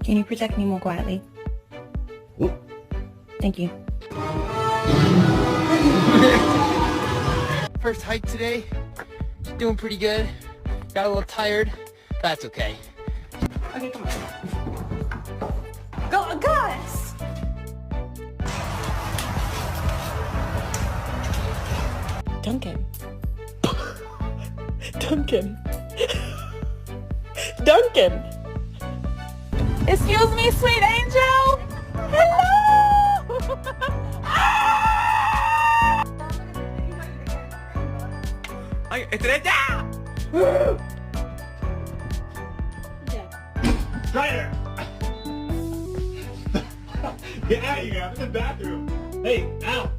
Can you protect me more quietly? Thank you. First hike today, doing pretty good. Got a little tired, that's okay. Okay, come on. Go, Gus! Duncan. Duncan. Duncan! Excuse me, sweet angel! Hello! ¡Ay, estrella! Strider! Get out of here, I'm in the bathroom. Hey, out!